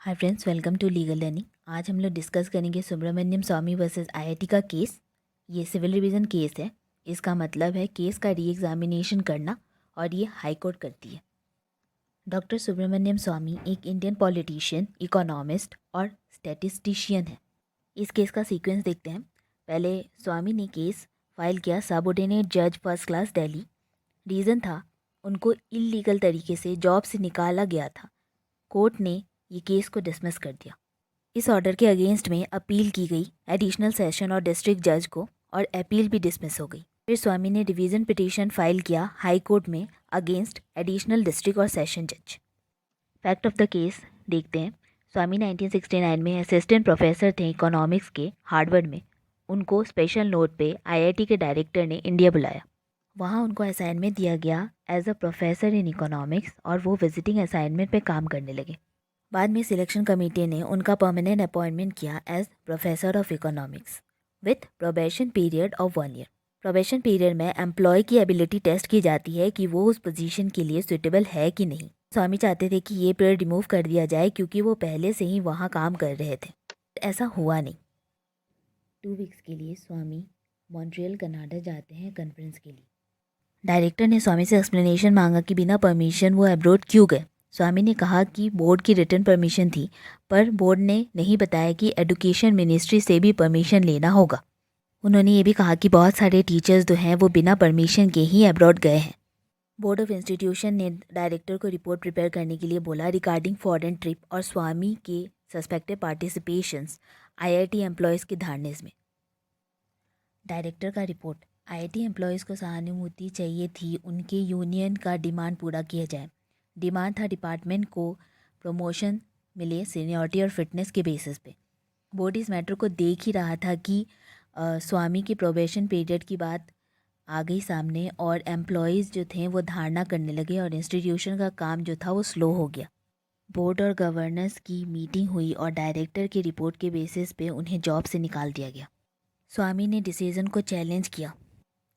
Hi friends, welcome to legal learning. आज हम लोग डिस्कस करेंगे सुब्रमण्यम स्वामी वर्सेस आईआईटी का केस। ये सिविल रिवीजन केस है। इसका मतलब है केस का री एग्जामिनेशन करना, और ये हाई कोर्ट करती है। डॉक्टर सुब्रमण्यम स्वामी एक इंडियन पॉलिटिशियन, इकोनॉमिस्ट और स्टैटिस्टिशियन है। इस केस का सीक्वेंस देखते हैं। पहले स्वामी ने केस फाइल किया सबऑर्डिनेट जज फर्स्ट क्लास दिल्ली। रीज़न था उनको इलीगल तरीके से जॉब से निकाला गया था। कोर्ट ने ये केस को डिसमिस कर दिया। इस ऑर्डर के अगेंस्ट में अपील की गई एडिशनल सेशन और डिस्ट्रिक्ट जज को, और अपील भी डिसमिस हो गई। फिर स्वामी ने डिवीज़न पिटीशन फाइल किया हाई कोर्ट में अगेंस्ट एडिशनल डिस्ट्रिक्ट और सेशन जज। फैक्ट ऑफ द केस देखते हैं। स्वामी 1969 में असिस्टेंट प्रोफेसर थे इकोनॉमिक्स के हार्वर्ड में। उनको स्पेशल नोट पे आईआईटी के डायरेक्टर ने इंडिया बुलाया। वहाँ उनको असाइनमेंट दिया गया as a professor in economics, और वो विजिटिंग असाइनमेंट पे काम करने लगे। बाद में सिलेक्शन कमेटी ने उनका परमानेंट अपॉइंटमेंट किया as professor of economics with probation period of 1 year. Probation period में एम्प्लॉय की एबिलिटी टेस्ट की जाती है कि वो उस पोजीशन के लिए सुटेबल है कि नहीं। स्वामी चाहते थे कि ये पीरियड रिमूव कर दिया जाए क्योंकि वो पहले से ही वहाँ काम कर रहे थे। ऐसा हुआ नहीं। 2 वीक्स के लिए स्वामी मॉन्ट्रियल कनाडा जाते हैं कॉन्फ्रेंस के लिए। डायरेक्टर ने स्वामी से एक्सप्लेनेशन मांगा कि बिना परमिशन वो अब्रॉड क्यों गए। स्वामी ने कहा कि बोर्ड की रिटर्न परमिशन थी, पर बोर्ड ने नहीं बताया कि एजुकेशन मिनिस्ट्री से भी परमिशन लेना होगा। उन्होंने ये भी कहा कि बहुत सारे टीचर्स जो हैं वो बिना परमिशन के ही अब्रॉड गए हैं। बोर्ड ऑफ इंस्टीट्यूशन ने डायरेक्टर को रिपोर्ट प्रिपेयर करने के लिए बोला रिगार्डिंग फॉरेन ट्रिप और स्वामी के सस्पेक्टेड पार्टिसिपेशंस आईआईटी एम्प्लॉयज़ के धारनेस में। डायरेक्टर का रिपोर्ट। आईआईटी एम्प्लॉयज़ को सहानुभूति चाहिए थी, उनके यूनियन का डिमांड पूरा किया जाए। डिमांड था डिपार्टमेंट को प्रमोशन मिले सीनियरिटी और फिटनेस के बेसिस पे। बोर्ड इस मैटर को देख ही रहा था कि स्वामी की प्रोबेशन पीरियड की बात आ गई सामने, और एम्प्लॉयज़ जो थे वो धारणा करने लगे, और इंस्टीट्यूशन का काम जो था वो स्लो हो गया। बोर्ड और गवर्नेंस की मीटिंग हुई और डायरेक्टर की रिपोर्ट के बेसिस पे उन्हें जॉब से निकाल दिया गया। स्वामी ने डिसीजन को चैलेंज किया।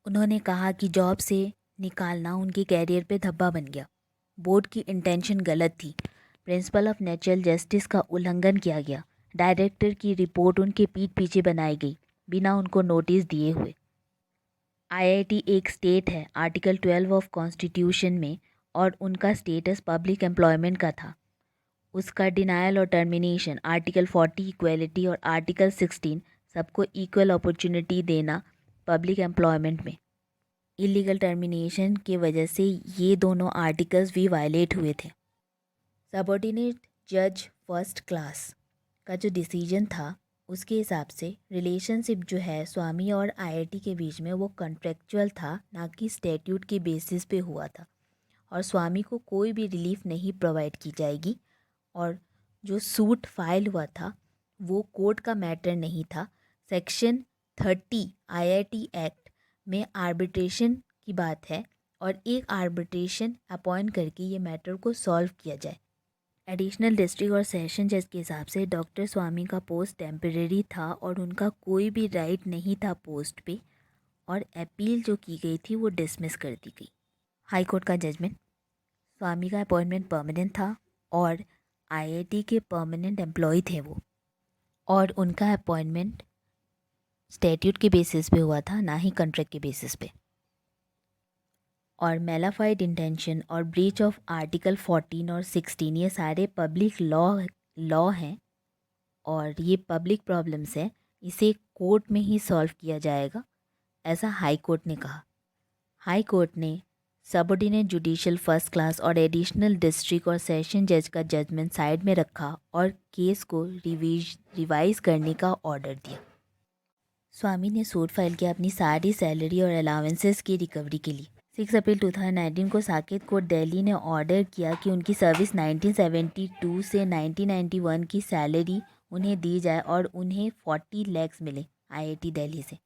उन्होंने कहा कि जॉब से निकालना उनके कैरियर पे धब्बा बन गया। बोर्ड की इंटेंशन गलत थी। प्रिंसिपल ऑफ नेचुरल जस्टिस का उल्लंघन किया गया। डायरेक्टर की रिपोर्ट उनके पीठ पीछे बनाई गई बिना उनको नोटिस दिए हुए। आईआईटी एक स्टेट है आर्टिकल 12 ऑफ कॉन्स्टिट्यूशन में, और उनका स्टेटस पब्लिक एम्प्लॉयमेंट का था। उसका डिनायल और टर्मिनेशन आर्टिकल 40 इक्वलिटी और आर्टिकल 16 सबको इक्वल अपॉर्चुनिटी देना पब्लिक एम्प्लॉयमेंट में। इलीगल टर्मिनेशन के वजह से ये दोनों आर्टिकल्स भी वायलेट हुए थे। सबऑर्डिनेट जज फर्स्ट क्लास का जो डिसीजन था उसके हिसाब से रिलेशनशिप जो है स्वामी और आईआईटी के बीच में वो कॉन्ट्रेक्चुअल था, ना कि स्टैट्यूट के बेसिस पे हुआ था। और स्वामी को कोई भी रिलीफ नहीं प्रोवाइड की जाएगी। और जो सूट फाइल हुआ था वो कोर्ट का मैटर नहीं था। सेक्शन 30 आईआईटी एक्ट में आर्बिट्रेशन की बात है, और एक आर्बिट्रेशन अपॉइंट करके ये मैटर को सॉल्व किया जाए। एडिशनल डिस्ट्रिक्ट और सेशन जज के हिसाब से डॉक्टर स्वामी का पोस्ट टेम्परेरी था, और उनका कोई भी राइट नहीं था पोस्ट पे, और अपील जो की गई थी वो डिसमिस कर दी गई। हाई कोर्ट का जजमेंट। स्वामी का अपॉइंटमेंट परमानेंट था, और आईआईटी के परमानेंट एम्प्लॉय थे वो, और उनका अपॉइंटमेंट स्टैट्यूट के बेसिस पे हुआ था, ना ही कॉन्ट्रैक्ट के बेसिस पे। और मेलाफाइड इंटेंशन और ब्रीच ऑफ आर्टिकल 14 और 16 ये सारे पब्लिक लॉ हैं, और ये पब्लिक प्रॉब्लम्स हैं। इसे कोर्ट में ही सॉल्व किया जाएगा, ऐसा हाई कोर्ट ने कहा। हाई कोर्ट ने सबऑर्डिनेट जुडिशियल फर्स्ट क्लास और एडिशनल डिस्ट्रिक्ट और सेशन जज का जजमेंट साइड में रखा, और केस को रिवाइज करने का ऑर्डर दिया। स्वामी ने सूट फाइल किया अपनी सारी सैलरी और अलाउंसेस की रिकवरी के लिए। 6 अप्रैल 2019 को साकेत कोर्ट दिल्ली ने ऑर्डर किया कि उनकी सर्विस 1972 से 1991 की सैलरी उन्हें दी जाए, और उन्हें 40 लाख मिले आईआईटी दिल्ली से।